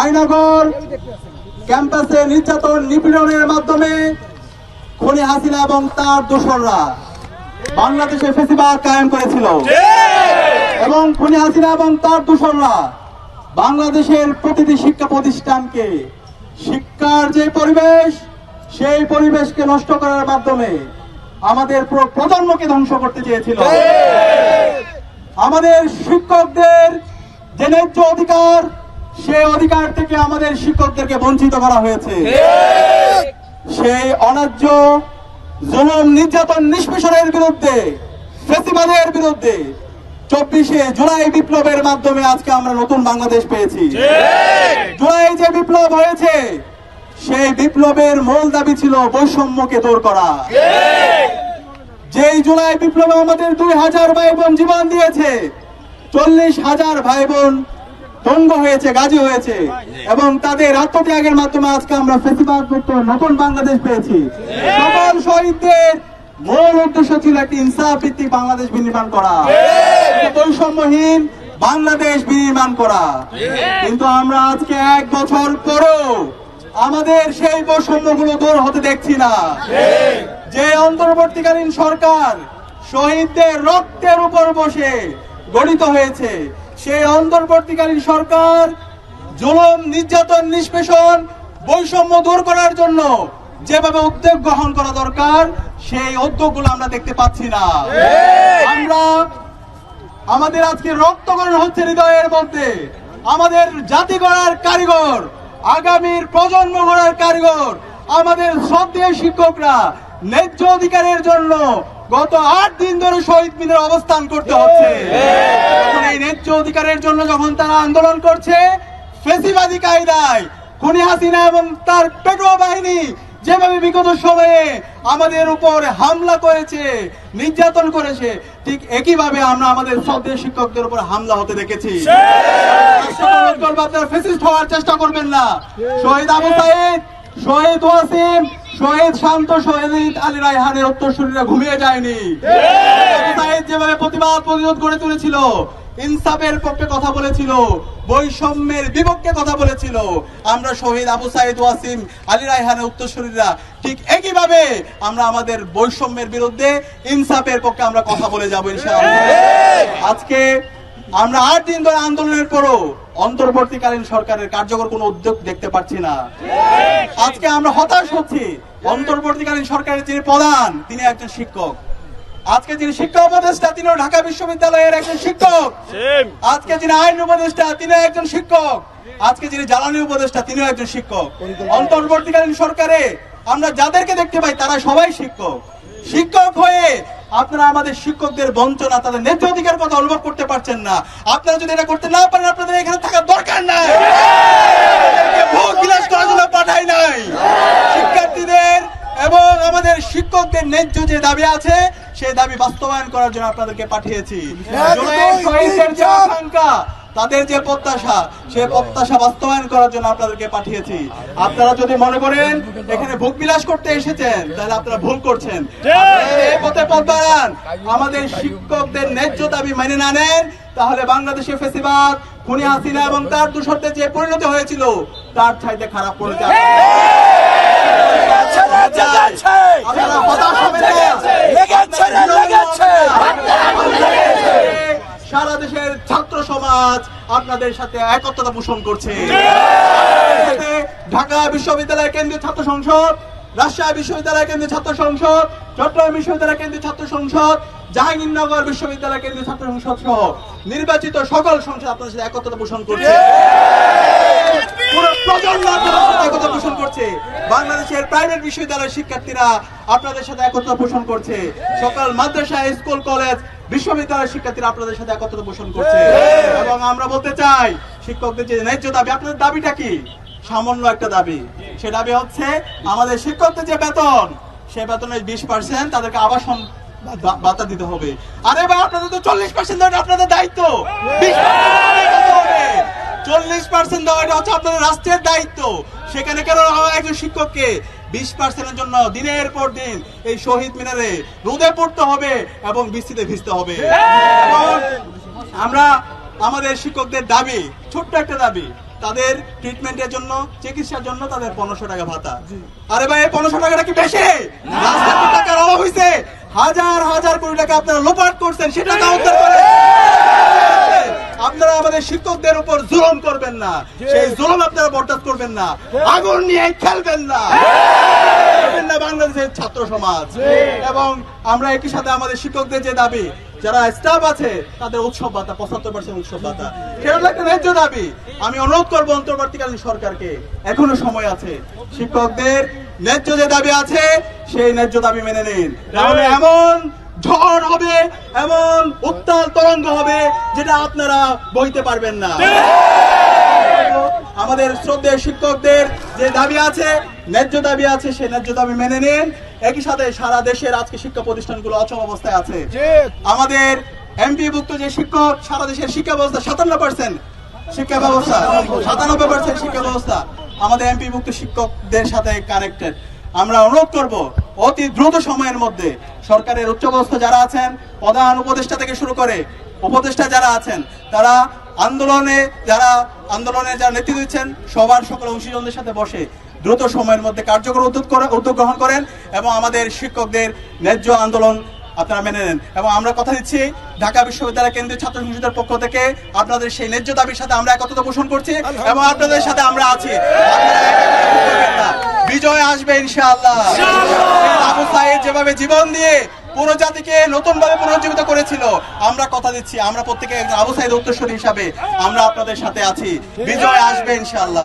আয়নাগর ক্যাম্পাসে নির্যাতন নিপীড়নের মাধ্যমে খুনি হাসিনা এবং তার দোসররা বাংলাদেশে ফ্যাসিবাদ কায়েম করেছিল এবং খুনি হাসিনা এবং তার দোসররা বাংলাদেশের প্রতিটি শিক্ষা প্রতিষ্ঠানকে শিক্ষার যে পরিবেশ সেই পরিবেশকে নষ্ট করার মাধ্যমে আমাদের পুরো প্রজন্মকে ধ্বংস করতে চেয়েছিল। আমাদের শিক্ষকদের যে ন্যায্য অধিকার সেই অধিকার থেকে আমাদের শিক্ষকদেরকে বঞ্চিত করা হয়েছে। সেই অন্যায্য জুলুম নির্যাতন নিষ্পেষণের বিরুদ্ধে ফ্যাসিবাদের বিরুদ্ধে 24শে জুলাই বিপ্লবের মাধ্যমে আজকে আমরা নতুন বাংলাদেশ পেয়েছি। জুলাই যে বিপ্লব হয়েছে সেই বিপ্লবের মূল দাবি ছিল বৈষম্যকে দূর করা। যেই জুলাই বিপ্লবে আমাদের 2000 ভাই বোন জীবন দিয়েছে, 40,000 ভাই বোন দঙ্গ হয়েছে, গাজী হয়েছে এবং তাদের আত্মত্যাগের মাধ্যমে আজকে আমরা ফ্যাসিবাদ মুক্ত নতুন বাংলাদেশ পেয়েছি। সকল শহীদদের মূল উদ্দেশ্য ছিল একটি ইনসাফ ভিত্তিক বাংলাদেশ বিনির্মাণ করা, বৈষম্যহীন বাংলাদেশ বিনির্মাণ করা। কিন্তু আমরা আজকে 1 বছর পরও আমাদের সেই বৈষম্যগুলো দূর হতে দেখছি না। যে অন্তর্বর্তীকালীন সরকার শহীদদের রক্তের উপর বসে গঠিত হয়েছে, সেই অন্তর্বর্তীকালীন সরকার জুলুম নির্যাতন নিষ্পেষণ বৈষম্য দূর করার জন্য যেভাবে উদ্যোগ গ্রহণ করা দরকার সেই উদ্যোগগুলো আমরা দেখতে পাচ্ছি না। আমরা আমাদের আজকে রক্তকরণ হচ্ছে হৃদয়ের মধ্যে। আমাদের জাতি গড়ার কারিগর, আগামীর প্রজন্ম গড়ার কারিগর আমাদের শ্রদ্ধেয় শিক্ষকরা ন্যায্য অধিকারের জন্য গত 8 দিন ধরে শহীদ মিনারে অবস্থান করতে হচ্ছে। এই ন্যায্য অধিকারের জন্য যখন তারা আন্দোলন করছে, ফ্যাসিবাদী কায়দায় খুনি হাসিনা এবং তার পেটোয়া বাহিনী যেভাবে বিগত সময়ে আমাদের উপর হামলা করেছে, নির্যাতন করেছে, ঠিক একইভাবে আমরা আমাদের শ্রদ্ধেয় শিক্ষকদের উপর হামলা হতে দেখেছি। আপনারা ফ্যাসিস্ট হওয়ার চেষ্টা করবেন না। শহীদ আবু সাইদ, শহীদ ওয়াসিম, শহীদ শান্ত, শহীদ আলী রায়হানের উত্তরসূরিরা ঘুমিয়ে যায়নি। আবু সাইদ যেভাবে প্রতিবাদ প্রতিরোধ করে তুলেছিল, ইনসাফের পক্ষে কথা বলেছিল, বৈষম্যের বিপক্ষে কথা বলেছিল, আমরা শহীদ আবু সাইদ, ওয়াসিম, আলী রায়হানের উত্তরসূরিরা ঠিক একইভাবে আমরা আমাদের বৈষম্যের বিরুদ্ধে ইনসাফের পক্ষে আমরা কথা বলে যাবো ইনশাআল্লাহ। আজকে আমরা 8 দিন ধরে আন্দোলনের পরও অন্তর্বর্তীকালীন সরকারের কার্যকর কোনো উদ্যোগ দেখতে পাচ্ছি না। আজকে আমরা হতাশ হচ্ছি। অন্তর্বর্তীকালীন সরকারের যিনি প্রধান তিনি একজন শিক্ষক, আজকে যিনি শিক্ষা উপদেষ্টা তিনিও ঢাকা বিশ্ববিদ্যালয়ের একজন শিক্ষক, আজকে যিনি আইন উপদেষ্টা তিনি একজন শিক্ষক, আজকে যিনি জ্বালানি উপদেষ্টা তিনিও একজন শিক্ষক। অন্তর্বর্তীকালীন সরকারে আমরা যাদেরকে দেখতে পাই তারা সবাই শিক্ষক। শিক্ষক হয়ে আপনারা আমাদের শিক্ষকদের বঞ্চনা, তাদের ন্যায্য অধিকার কথা অনুভব করতে পারছেন না। আপনারা যদি এটা করতে না পারেন আপনাদের এখানে থাকার দরকার নাই, ভোগ বিলাস করার জন্য পাঠাই নাই। শিক্ষার্থীদের এবং আমাদের শিক্ষকদের ন্যায্য যে দাবি আছে সেই দাবি বাস্তবায়ন করার জন্য আপনাদেরকে পাঠিয়েছি। শহীদদের যে আকাঙ্ক্ষা, তাদের যে প্রত্যাশা, সেই প্রত্যাশা বাস্তবায়ন করার জন্য আপনাদেরকে পাঠিয়েছি। আপনারা যদি মনে করেন এখানে ভোগ বিলাস করতে এসেছেন তাহলে আপনারা ভুল করছেন। এই পথে পথ বাড়ান। আমাদের শিক্ষকদের ন্যায্য দাবি মেনে না নেন তাহলে বাংলাদেশে ফ্যাসিবাদ, খুনি হাসিনা এবং তার দোসরদের যে পরিণতি হয়েছিল তার চাইতে খারাপ করে যাবে। সারা দেশের ছাত্র সমাজ আপনাদের সাথে একত্রতা পোষণ করছে। ঢাকা বিশ্ববিদ্যালয় কেন্দ্রীয় ছাত্র সংসদ, রাজশাহী বিশ্ববিদ্যালয় কেন্দ্রীয় ছাত্র সংসদ, চট্টগ্রাম বিশ্ববিদ্যালয় কেন্দ্রীয় ছাত্র সংসদ, জাহাঙ্গীরনগর বিশ্ববিদ্যালয় কেন্দ্রীয় ছাত্র সংসদ সহ নির্বাচিত সকল সংসদ আপনাদের সাথে একত্রতা পোষণ করছে। পুরো প্রজন্ম একতা পোষণ করছে। বাংলাদেশের প্রাইভেট বিশ্ববিদ্যালয়ের শিক্ষার্থীরা আপনাদের সাথে একতা পোষণ করছে। সকল মাদ্রাসা, স্কুল, কলেজ, বিশ্ববিদ্যালয়ের শিক্ষার্থীরা আপনাদের সাথে একতা পোষণ করছে। এবং আমরা বলতে চাই শিক্ষকদের যে ন্যায্য দাবি, আপনাদের দাবিটা কি? সামান্য একটা দাবি। সে দাবি হচ্ছে আমাদের শিক্ষকদের যে বেতন, সে বেতনের 20% তাদেরকে আবাসন ভাতা দিতে হবে। আরে ভাই, আপনাদের তো 40% দেওয়া আপনাদের দায়িত্ব। 40% দেওয়া এটা হচ্ছে আপনাদের রাষ্ট্রের দায়িত্ব। সেখানে কেন একজন শিক্ষককে 20%-এর জন্য দিনের পর দিন এই শহীদ মিনারে রোদে পড়তে হবে এবং বৃষ্টিতে ভিজতে হবে? আমরা আমাদের শিক্ষকদের দাবি, ছোট্ট একটা দাবি, তাদের ট্রিটমেন্টের জন্য, চিকিৎসার জন্য তাদের 1500 টাকা ভাতা। আরে ভাই, 1500 টাকাটা কি বেশি? রাস্তার কি টাকার অভাব হয়েছে? হাজার হাজার কোটি টাকা আপনারা লোপাট করছেন, সেটা টাকা উদ্ধার করে আপনারা আমাদের শিক্ষকদের উপর জুলুম করবেন না, সেই জুলুম আপনারা বরদাস্ত করবেন না, আগুন নিয়ে খেলবেন না বাংলাদেশের ছাত্র সমাজ। এবং আমরা একই সাথে আমাদের শিক্ষকদের যে দাবি, যারা স্টাফ আছে তাদের উৎসব ভাতা 75% উৎসব ভাতা, সেটা একটা ন্যায্য দাবি। আমি অনুরোধ করবো অন্তর্বর্তীকালীন সরকারকে, এখনো সময় আছে, শিক্ষকদের ন্যায্য যে দাবি আছে সেই ন্যায্য দাবি মেনে নিন, তাহলে এমন ঝড় হবে, এমন উত্তাল তরঙ্গ হবে যেটা আপনারা বইতে পারবেন না। আমাদের শ্রদ্ধেয় শিক্ষকদের যে দাবি আছে, ন্যায্য দাবি আছে, সেই ন্যায্য দাবি মেনে নিন। একই সাথে সারা দেশের আজকে শিক্ষা প্রতিষ্ঠানগুলো অচল অবস্থায় আছে। আমাদের এমপিভুক্ত যে শিক্ষক, সারা দেশের শিক্ষা ব্যবস্থা 57% শিক্ষা ব্যবস্থা 97% শিক্ষা ব্যবস্থা আমাদের এমপিভুক্ত শিক্ষকদের সাথে কানেক্টেড। আমরা অনুরোধ করব অতি দ্রুত সময়ের মধ্যে সরকারের উচ্চপদস্থ যারা আছেন, প্রধান উপদেষ্টা থেকে শুরু করে উপদেষ্টা যারা আছেন, তারা আন্দোলনের যারা নেতৃত্ব দিচ্ছেন, সবার সকল অংশীজনদের সাথে বসে দ্রুত সময়ের মধ্যে কার্যকর উদ্যোগ গ্রহণ করেন এবং আমাদের শিক্ষকদের ন্যায্য আন্দোলন আপনারা মেনে নেন। এবং আমরা কথা দিচ্ছি, ঢাকা বিশ্ববিদ্যালয় কেন্দ্রীয় ছাত্র সংসদের পক্ষ থেকে আপনাদের সেই ন্যায্য দাবির সাথে আমরা একত্রতা পোষণ করছি এবং আপনাদের সাথে আমরা আছি। বিজয় আসবে ইনশাআল্লাহ। আবু সাঈদ যেভাবে জীবন দিয়ে পুরো জাতিকে নতুন ভাবে পুনর্জীবিত করেছিল, আমরা কথা দিচ্ছি, আমরা প্রত্যেকে আবু সাঈদ উত্তরসূরি হিসাবে আমরা আপনাদের সাথে আছি। বিজয় আসবে ইনশাআল্লাহ।